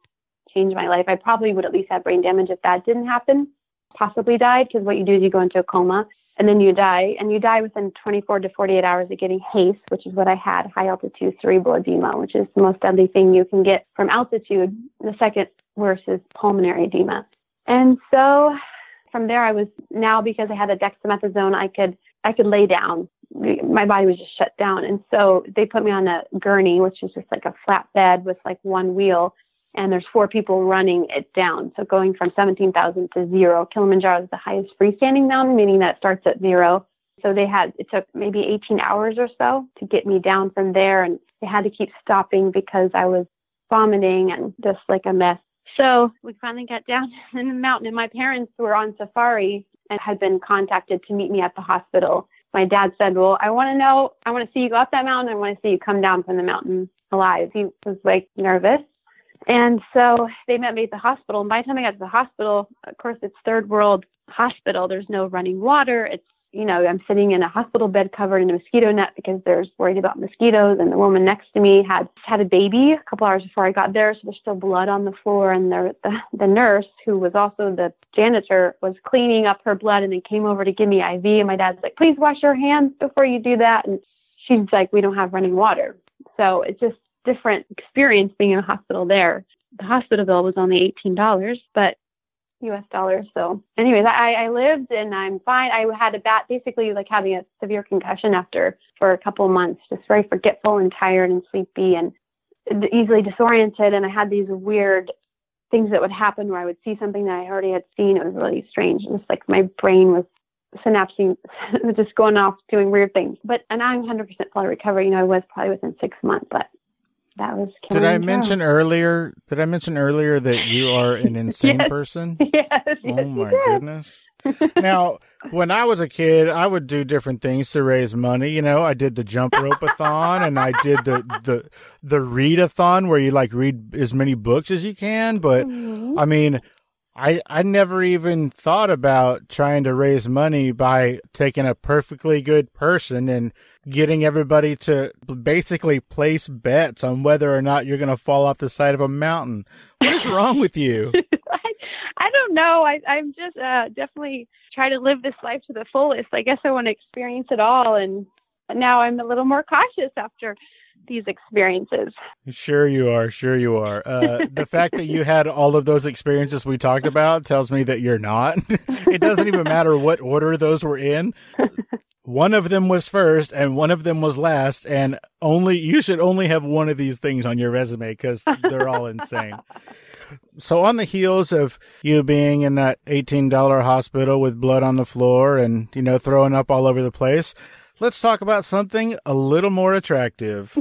changed my life. I probably would at least have brain damage if that didn't happen, possibly died, because what you do is you go into a coma and then you die, and you die within 24 to 48 hours of getting HACE, which is what I had, high altitude cerebral edema, which is the most deadly thing you can get from altitude. The second worst is pulmonary edema. And so from there, because I had a dexamethasone, I could lay down. My body was just shut down. And so they put me on a gurney, which is just like a flat bed with like one wheel. And there's 4 people running it down. So going from 17,000 to 0, Kilimanjaro is the highest freestanding mountain, meaning that it starts at 0. So it took maybe 18 hours or so to get me down from there. And they had to keep stopping because I was vomiting and just like a mess. So we finally got down in the mountain, and my parents were on safari and had been contacted to meet me at the hospital. My dad said, well, I want to see you go up that mountain. I want to see you come down from the mountain alive. He was like nervous. And so they met me at the hospital. And by the time I got to the hospital, of course, it's third world hospital. There's no running water. It's, I'm sitting in a hospital bed covered in a mosquito net because they're worried about mosquitoes. And the woman next to me had a baby a couple hours before I got there. So there's still blood on the floor. And the nurse, who was also the janitor, was cleaning up her blood and then came over to give me IV. And my dad's like, please wash your hands before you do that. And she's like, we don't have running water. So it's just different experience being in a hospital there. The hospital bill was only $18, but US dollars. So anyways, I lived and I'm fine. I had basically like having a severe concussion for a couple of months, just very forgetful and tired and sleepy and easily disoriented. And I had these weird things that would happen where I would see something that I already had seen. It was really strange. It was like my brain was synapsing, just going off doing weird things. And I'm 100% fully recovered. I was probably within 6 months, but that was Did I mention earlier that you are an insane person? Yes. Oh my goodness. Now, when I was a kid, I would do different things to raise money. I did the jump rope-a-thon and I did the read-a-thon where you like read as many books as you can. But I mean, I never even thought about trying to raise money by taking a perfectly good person and getting everybody to basically place bets on whether or not you're going to fall off the side of a mountain. What is wrong with you? I don't know. I'm just definitely trying to live this life to the fullest. I guess I want to experience it all. And now I'm a little more cautious after these experiences. Sure you are. The fact that you had all of those experiences we talked about tells me that you're not. It doesn't even matter what order those were in. One of them was first and one of them was last, and you should only have one of these things on your resume because they're all insane. So on the heels of you being in that $18 hospital with blood on the floor and, throwing up all over the place, let's talk about something a little more attractive.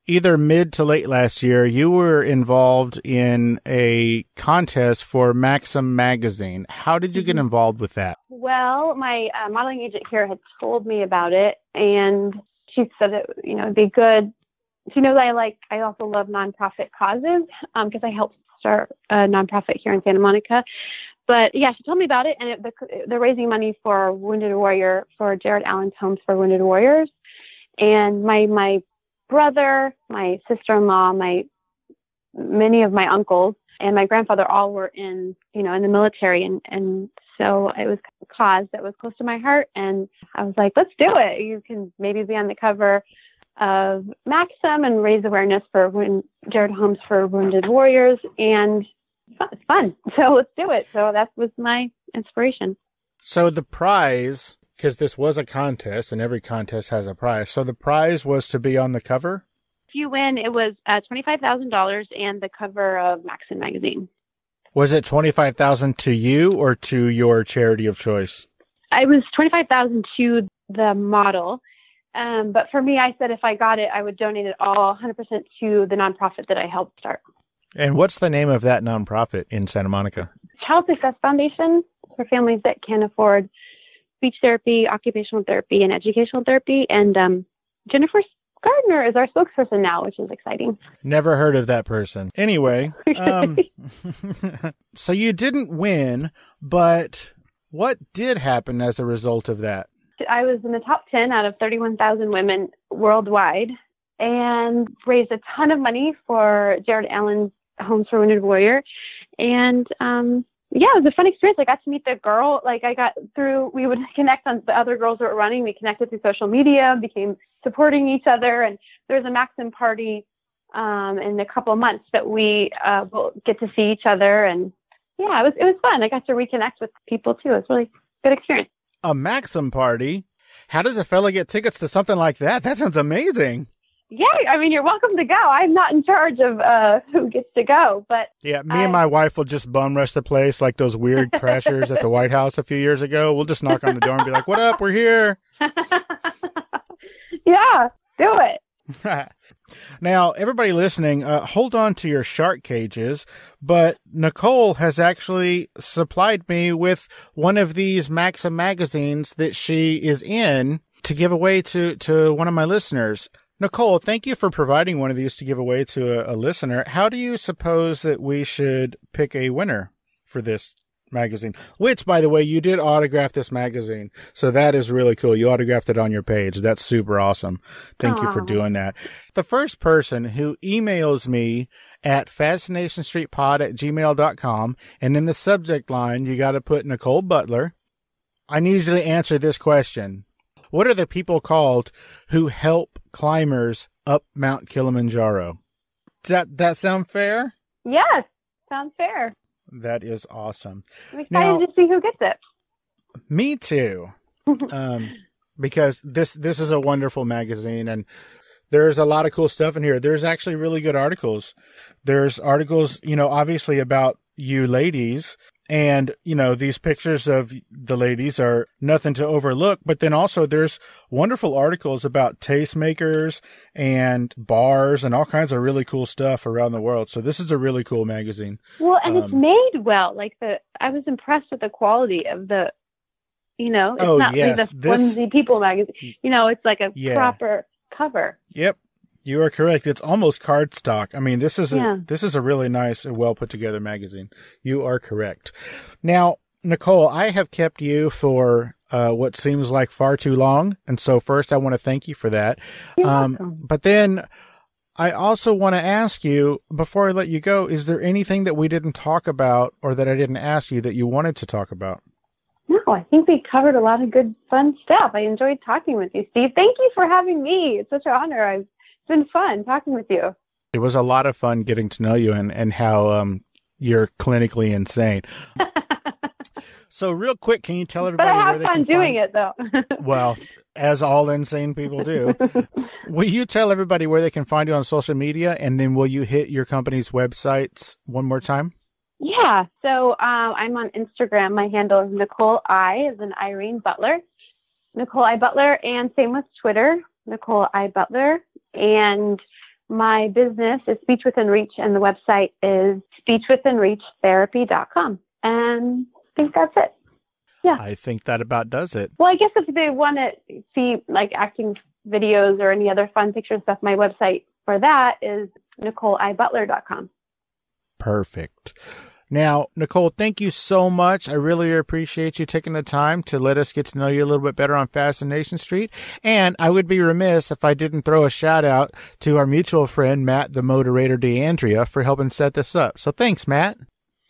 Either mid to late last year, you were involved in a contest for Maxim magazine. How did you get involved with that? Well, my modeling agent here had told me about it, and she said it, it'd be good. She knows I also love nonprofit causes because I helped start a nonprofit here in Santa Monica. But yeah, she told me about it, and they're raising money for Jared Allen's Homes for Wounded Warriors. And my brother, my sister-in-law, many of my uncles, and my grandfather all were in the military, and so it was a cause that was close to my heart. And I was like, let's do it. You can maybe be on the cover of Maxim and raise awareness for Jared Homes for Wounded Warriors, and it's fun. So let's do it. So that was my inspiration. So the prize, because this was a contest and every contest has a prize. So the prize was to be on the cover? If you win, it was $25,000 and the cover of Maxim magazine. Was it $25,000 to you or to your charity of choice? I was $25,000 to the model. But for me, I said if I got it, I would donate it all 100% to the nonprofit that I helped start. And what's the name of that nonprofit in Santa Monica? Child Success Foundation for families that can't afford speech therapy, occupational therapy, and educational therapy. And Jennifer Gardner is our spokesperson now, which is exciting. Never heard of that person. Anyway, so you didn't win, but what did happen as a result of that? I was in the top 10 out of 31,000 women worldwide and raised a ton of money for Jared Allen's Homes for Wounded Warrior. And yeah, it was a fun experience. I got to meet the girl. We would connect on the other girls that were running. We connected through social media, became supporting each other. And there was a Maxim party in a couple of months that we will get to see each other. And yeah, it was fun. I got to reconnect with people too. It was really good experience. A Maxim party? How does a fella get tickets to something like that? That sounds amazing. Yeah, I mean, you're welcome to go. I'm not in charge of who gets to go, but Yeah, me and my wife will just bum rush the place like those weird crashers at the White House a few years ago. We'll just knock on the door and be like, "What up? We're here." Yeah, do it. Now, everybody listening, hold on to your shark cages, but Nicole has actually supplied me with one of these Maxim magazines that she is in to give away to one of my listeners. Nicole, thank you for providing one of these to give away to a listener. How do you suppose that we should pick a winner for this magazine? Which, by the way, you did autograph this magazine, so that is really cool. You autographed it on your page. That's super awesome. Thank you for doing that. The first person who emails me at fascinationstreetpod@gmail.com, and in the subject line, you got to put Nicole Butler. I need you to answer this question. What are the people called who help climbers up Mount Kilimanjaro? Does that sound fair? Yes, sounds fair. That is awesome. I'm excited to see who gets it. Me too. Because this is a wonderful magazine, and there's a lot of cool stuff in here. There's actually really good articles. There's articles, obviously about you ladies. And, these pictures of the ladies are nothing to overlook. But then also there's wonderful articles about tastemakers and bars and all kinds of really cool stuff around the world. So this is a really cool magazine. Well, and it's made well. I was impressed with the quality of the, it's not like the flimsy People magazine. It's like a proper cover. Yep. You are correct. It's almost cardstock. I mean, this is a really nice and well put together magazine. You are correct. Now, Nicole, I have kept you for what seems like far too long, and so first I want to thank you for that. You're welcome. But then I also want to ask you, before I let you go, is there anything that we didn't talk about or that I didn't ask you that you wanted to talk about? No, I think we covered a lot of good, fun stuff. I enjoyed talking with you, Steve. Thank you for having me. It's such an honor. It's been fun talking with you. It was a lot of fun getting to know you and how you're clinically insane. So real quick, can you tell everybody where they can find... But I have fun doing it, though. Well, as all insane people do. Will you tell everybody where they can find you on social media, and then will you hit your company's websites one more time? Yeah. So I'm on Instagram. My handle is Nicole I, as in Irene Butler. Nicole I Butler, and same with Twitter, Nicole I Butler. And my business is Speech Within Reach, and the website is speechwithinreachtherapy.com. And I think that's it. Yeah. I think that about does it. Well, I guess if they want to see acting videos or any other fun picture stuff, my website for that is NicoleIButler.com. Perfect. Now, Nicole, thank you so much. I really appreciate you taking the time to let us get to know you a little bit better on Fascination Street. And I would be remiss if I didn't throw a shout out to our mutual friend, Matt The Motorator D'Andria, for helping set this up. So thanks, Matt.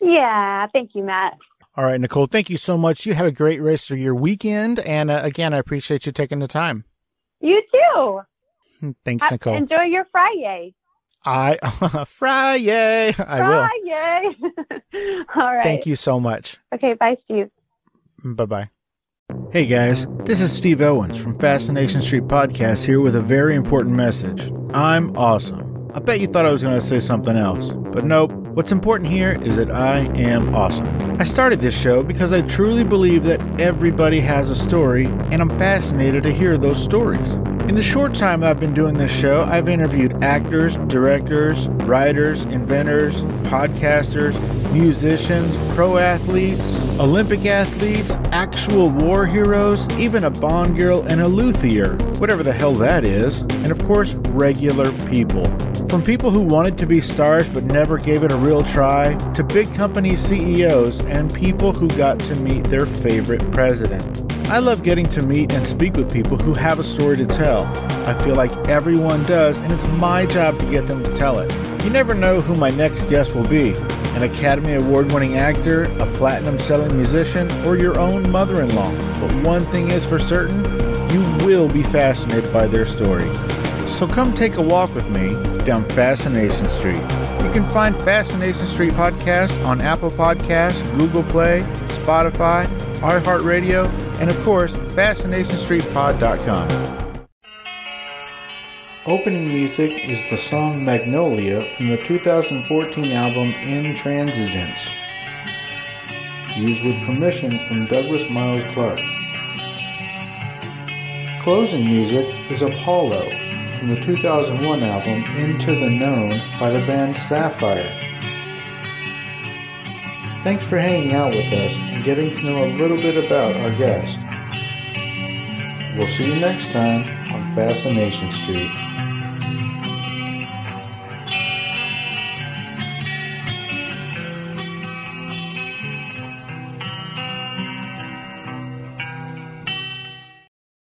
Yeah, thank you, Matt. All right, Nicole, thank you so much. You have a great rest of your weekend. And again, I appreciate you taking the time. You too. Thanks, Nicole. Enjoy your Friday. Friday. I will. Friday. All right. Thank you so much. Okay, bye, Steve. Bye-bye. Hey guys, this is Steve Owens from Fascination Street Podcast here with a very important message. I'm awesome. I bet you thought I was going to say something else, but nope. What's important here is that I am awesome. I started this show because I truly believe that everybody has a story, and I'm fascinated to hear those stories. In the short time I've been doing this show, I've interviewed actors, directors, writers, inventors, podcasters, musicians, pro athletes, Olympic athletes, actual war heroes, even a Bond girl and a luthier, whatever the hell that is, and of course, regular people. From people who wanted to be stars but never gave it a real try, to big company CEOs and people who got to meet their favorite president. I love getting to meet and speak with people who have a story to tell. I feel like everyone does, and it's my job to get them to tell it. You never know who my next guest will be. An Academy Award-winning actor, a platinum-selling musician, or your own mother-in-law. But one thing is for certain, you will be fascinated by their story. So come take a walk with me down Fascination Street. You can find Fascination Street Podcast on Apple Podcasts, Google Play, Spotify, iHeartRadio, and of course, FascinationStreetPod.com. Opening music is the song Magnolia from the 2014 album Intransigence, used with permission from Douglas Miles Clark. Closing music is Apollo from the 2001 album Into the Known by the band Sapphire. Thanks for hanging out with us and getting to know a little bit about our guest. We'll see you next time on Fascination Street.